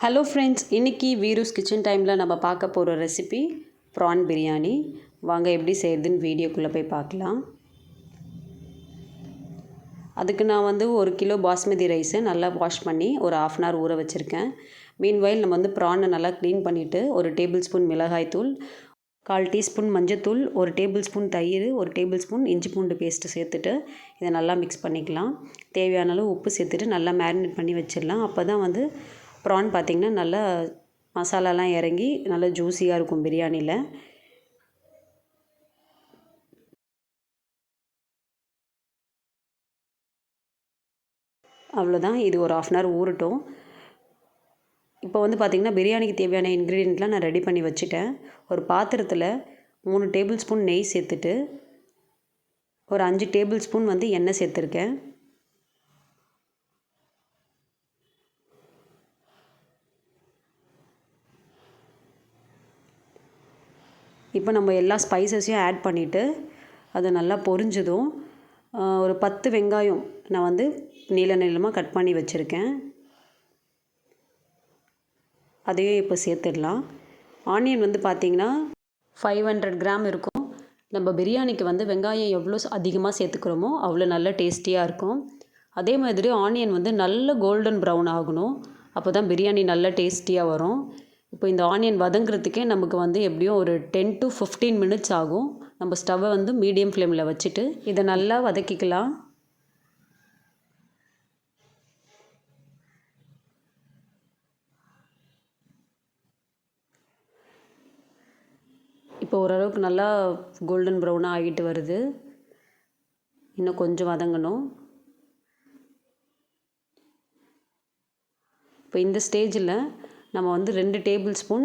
Hello friends, இன்றைக்கி வீரூஸ் kitchen டைமில் நம்ம பார்க்க போகிற ரெசிபி ப்ரான் பிரியாணி. வாங்க எப்படி செய்கிறதுன்னு வீடியோக்குள்ளே போய் பார்க்கலாம். அதுக்கு நான் வந்து 1 கிலோ பாஸ்மதி ரைஸை நல்லா வாஷ் பண்ணி ஒரு 1/2 அன் ஹவர் ஊற வச்சுருக்கேன். மீன்வைல் நம்ம வந்து ப்ரானை நல்லா க்ளீன் பண்ணிவிட்டு 1 டேபிள் ஸ்பூன் மிளகாய்த்தூள், 1/4 டீஸ்பூன் மஞ்சத்தூள், 1 டேபிள் ஸ்பூன் தயிர், 1 டேபிள் ஸ்பூன் இஞ்சி பூண்டு பேஸ்ட்டு சேர்த்துட்டு இதை நல்லா மிக்ஸ் பண்ணிக்கலாம். தேவையான அளவு உப்பு சேர்த்துட்டு நல்லா மேரினேட் பண்ணி வச்சிடலாம். அப்போ தான் வந்து ப்ரான் பார்த்திங்கன்னா நல்லா மசாலாலாம் இறங்கி நல்லா ஜூஸியாக இருக்கும் பிரியாணியில். அவ்வளோதான், இது ஒரு 1/2 அன் ஹவர் ஊறட்டும். இப்போ வந்து பார்த்திங்கன்னா பிரியாணிக்கு தேவையான இன்க்ரீடியண்ட்லாம் நான் ரெடி பண்ணி வச்சுட்டேன். ஒரு பாத்திரத்தில் 3 டேபிள் ஸ்பூன் நெய் சேர்த்துட்டு ஒரு 5 டேபிள் ஸ்பூன் வந்து எண்ணெய் சேர்த்துருக்கேன். இப்போ நம்ம எல்லா ஸ்பைசஸையும் ஆட் பண்ணிவிட்டு அது நல்லா பொரிஞ்சதும் ஒரு 10 வெங்காயம் நான் வந்து நீளமாக கட் பண்ணி வச்சுருக்கேன். அதையும் இப்போ சேர்த்துடலாம். ஆனியன் வந்து பார்த்திங்கன்னா 500 கிராம் இருக்கும். நம்ம பிரியாணிக்கு வந்து வெங்காயம் எவ்வளோ அதிகமாக சேர்த்துக்கிறோமோ அவ்வளோ நல்ல டேஸ்டியாக இருக்கும். அதே மாதிரி ஆனியன் வந்து நல்ல கோல்டன் ப்ரௌன் ஆகணும். அப்போ தான் பிரியாணி நல்ல டேஸ்டியாக வரும். இப்போ இந்த ஆனியன் வதங்குறதுக்கே நமக்கு வந்து எப்படியும் ஒரு 10 to 15 மினிட்ஸ் ஆகும். நம்ம ஸ்டவ்வை வந்து மீடியம் ஃப்ளேமில் வச்சுட்டு இதை நல்லா வதக்கிக்கலாம். இப்போ ஓரளவுக்கு நல்லா கோல்டன் ப்ரௌனாக ஆகிட்டு வருது. இன்னும் கொஞ்சம் வதங்கணும். இப்போ இந்த ஸ்டேஜில் நம்ம வந்து 2 டேபிள் ஸ்பூன்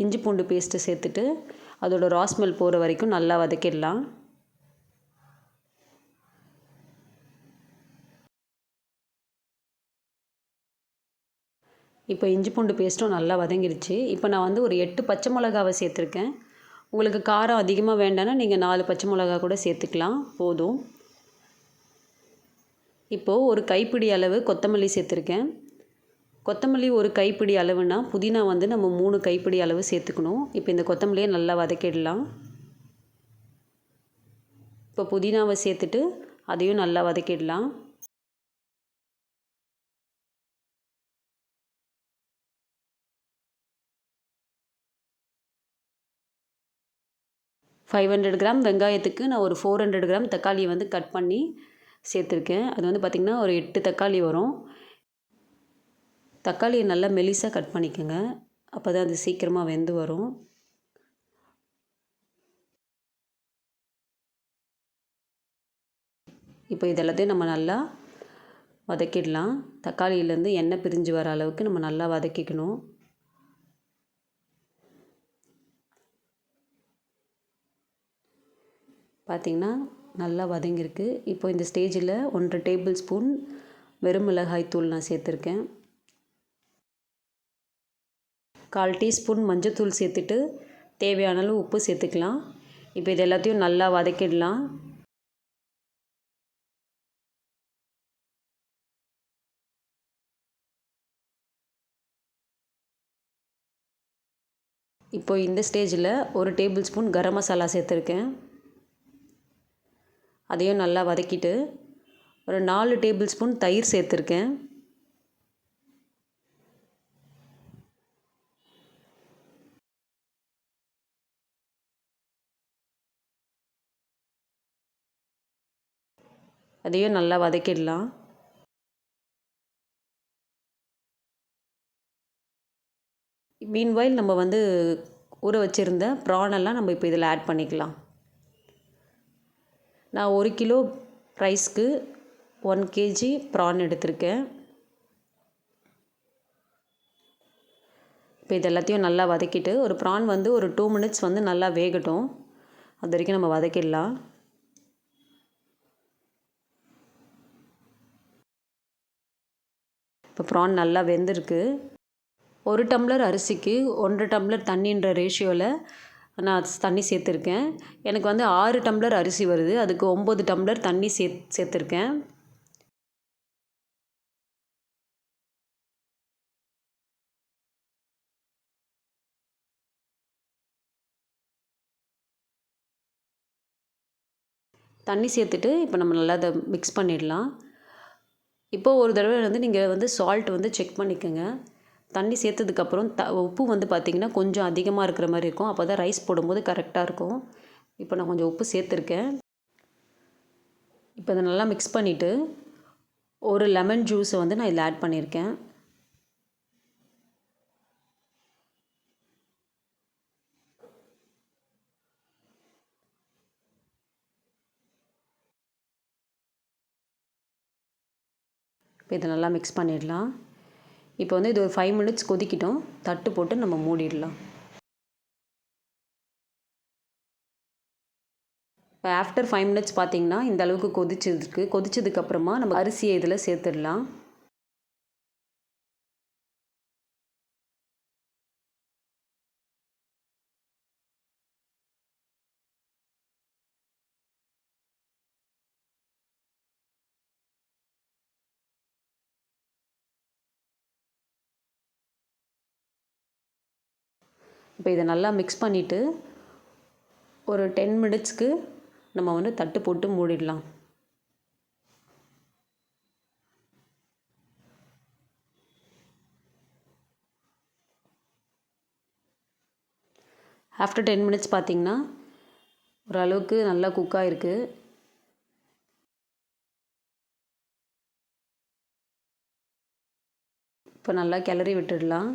இஞ்சி பூண்டு பேஸ்ட்டு சேர்த்துட்டு அதோட ரா ஸ்மெல் போகிற வரைக்கும் நல்லா வதக்கிடலாம். இப்போ இஞ்சி பூண்டு பேஸ்ட்டும் நல்லா வதங்கிடுச்சு. இப்போ நான் வந்து ஒரு 8 பச்சை மிளகாவை சேர்த்துருக்கேன். உங்களுக்கு காரம் அதிகமாக வேண்டாம்னா நீங்கள் 4 பச்சை மிளகா கூட சேர்த்துக்கலாம், போதும். இப்போது ஒரு கைப்பிடி அளவு கொத்தமல்லி சேர்த்துருக்கேன். கொத்தமல்லி ஒரு கைப்பிடி அளவுனா புதினா வந்து நம்ம 3 கைப்பிடி அளவு சேர்த்துக்கணும். இப்போ இந்த கொத்தமல்லியை நல்லா வதக்கிடலாம். இப்போ புதினாவை சேர்த்துட்டு அதையும் நல்லா வதக்கிடலாம். $500 கிராம் வெங்காயத்துக்கு நான் ஒரு 400 கிராம் தக்காளியை வந்து கட் பண்ணி சேர்த்துருக்கேன். அது வந்து பார்த்திங்கன்னா ஒரு 8 தக்காளி வரும். தக்காளியை நல்லா மெலிசாக கட் பண்ணிக்கோங்க, அப்போ தான் அது சீக்கிரமாக வெந்து வரும். இப்போ இதெல்லாத்தையும் நம்ம நல்லா வதக்கிடலாம். தக்காளியிலேருந்து எண்ணெய் பிரிஞ்சு வர அளவுக்கு நம்ம நல்லா வதக்கிக்கணும். பார்த்திங்கன்னா நல்லா வதங்கியிருக்கு. இப்போ இந்த ஸ்டேஜில் 1 டேபிள் ஸ்பூன் வெறும் மிளகாய் தூள் நான் சேர்த்துருக்கேன். 1/4 டீஸ்பூன் மஞ்சத்தூள் சேர்த்துட்டு தேவையான அளவு உப்பு சேர்த்துக்கலாம். இப்போ இது எல்லாத்தையும் நல்லா வதக்கிடலாம். இப்போ இந்த ஸ்டேஜில் 1 டேபிள் ஸ்பூன் கரம் மசாலா சேர்த்துருக்கேன். அதையும் நல்லா வதக்கிட்டு ஒரு 4 டேபிள் ஸ்பூன் தயிர் சேர்த்துருக்கேன். அதையும் நல்லா வதக்கிடலாம். மீன்வைல் நம்ம வந்து ஊற வச்சுருந்த ப்ரானெல்லாம் நம்ம இப்போ இதில் ஆட் பண்ணிக்கலாம். நான் 1 கிலோ ரைஸ்க்கு 1 kg ப்ரான் எடுத்திருக்கேன். இப்போ இது எல்லாத்தையும் நல்லா வதக்கிட்டு ஒரு ப்ரான் வந்து ஒரு 2 மினிட்ஸ் வந்து நல்லா வேகட்டும். அது வரைக்கும் நம்ம வதக்கிடலாம். இப்போ ப்ரான் நல்லா வெந்திருக்கு. 1 டம்ளர் அரிசிக்கு 1 டம்ளர் தண்ணின்ற ரேஷியோவில் நான் தண்ணி சேர்த்துருக்கேன். எனக்கு வந்து 6 டம்ளர் அரிசி வருது, அதுக்கு 9 டம்ளர் தண்ணி சேர்த்துருக்கேன். தண்ணி சேர்த்துட்டு இப்போ நம்ம நல்லா அதை மிக்ஸ் பண்ணிடலாம். இப்போது ஒரு தடவை வந்து நீங்கள் வந்து சால்ட் வந்து செக் பண்ணிக்கோங்க. தண்ணி சேர்த்ததுக்கப்புறம் உப்பு வந்து பார்த்திங்கன்னா கொஞ்சம் அதிகமாக இருக்கிற மாதிரி இருக்கும். அப்போ தான் ரைஸ் போடும்போது கரெக்டாக இருக்கும். இப்போ நான் கொஞ்சம் உப்பு சேர்த்துருக்கேன். இப்போ அதை நல்லா மிக்ஸ் பண்ணிவிட்டு ஒரு லெமன் ஜூஸை வந்து நான் இதில் ஆட் பண்ணியிருக்கேன். இப்போ இதை நல்லா மிக்ஸ் பண்ணிடலாம். இப்போ வந்து இது ஒரு 5 மினிட்ஸ் கொதிக்கிட்டோம். தட்டு போட்டு நம்ம மூடிடலாம். இப்போ ஆஃப்டர் 5 மினிட்ஸ் பார்த்திங்கன்னா இந்த அளவுக்கு கொதிச்சதுக்கப்புறமா நம்ம அரிசியை இதில் சேர்த்துடலாம். இப்போ இதை நல்லா மிக்ஸ் பண்ணிவிட்டு ஒரு 10 மினிட்ஸ்க்கு நம்ம வந்து தட்டு போட்டு மூடிடலாம். ஆஃப்டர் 10 மினிட்ஸ் பார்த்திங்கன்னா ஓரளவுக்கு நல்லா குக் ஆகிருக்கு. இப்போ நல்லா கிளறி விட்டுடலாம்.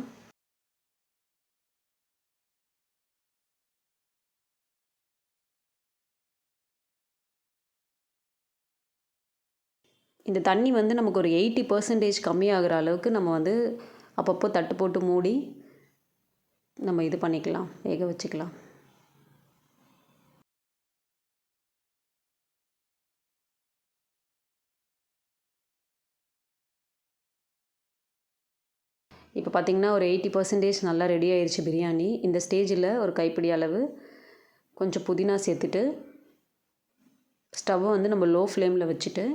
இந்த தண்ணி வந்து நமக்கு ஒரு 80% கம்மியாகிற அளவுக்கு நம்ம வந்து அப்பப்போ தட்டு போட்டு மூடி நம்ம இது பண்ணிக்கலாம், வேக வச்சுக்கலாம். இப்போ பார்த்திங்கன்னா ஒரு 80% நல்லா ரெடி ஆயிடுச்சு பிரியாணி. இந்த ஸ்டேஜில் ஒரு கைப்பிடி அளவு கொஞ்சம் புதினா சேர்த்துட்டு ஸ்டவ்வை வந்து நம்ம லோ ஃப்ளேமில் வச்சுட்டு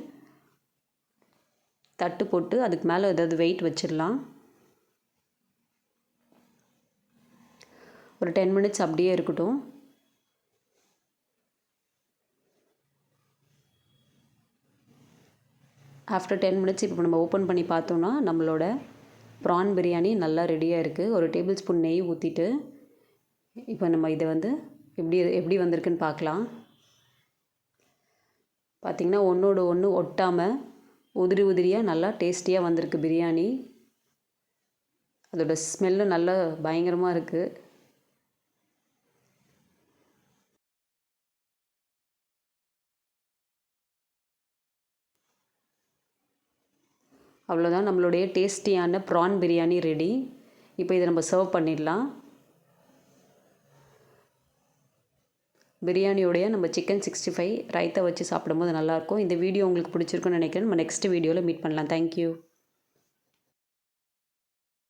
தட்டு போட்டு அதுக்கு மேலே ஏதாவது வெயிட் வச்சிடலாம். ஒரு 10 மினிட்ஸ் அப்படியே இருக்கட்டும். ஆஃப்டர் 10 மினிட்ஸ் இப்போ நம்ம ஓப்பன் பண்ணி பார்த்தோன்னா நம்மளோட ப்ரான் பிரியாணி நல்லா ரெடியாக இருக்குது. ஒரு டேபிள் ஸ்பூன் நெய் ஊற்றிட்டு இப்போ நம்ம இதை வந்து எப்படி வந்திருக்குன்னு பார்க்கலாம். பார்த்திங்கன்னா ஒன்றோட ஒன்று ஒட்டாமல் உதிரி உதிரியாக நல்லா டேஸ்டியாக வந்திருக்கு பிரியாணி. அதோட ஸ்மெல்லு நல்லா பயங்கரமாக இருக்குது. அவ்வளோதான், நம்மளுடைய டேஸ்டியான ப்ரான் பிரியாணி ரெடி. இப்போ இதை நம்ம சர்வ் பண்ணிடலாம். பிரியாணியோடைய நம்ம சிக்கன் 65 ரைத்தா வச்சு சாப்பிடும்போது நல்லாயிருக்கும். இந்த வீடியோ உங்களுக்கு பிடிச்சிருக்குன்னு நினைக்கிறேன். நம்ம நெக்ஸ்ட் வீடியோவில் மீட் பண்ணலாம். தேங்க்யூ.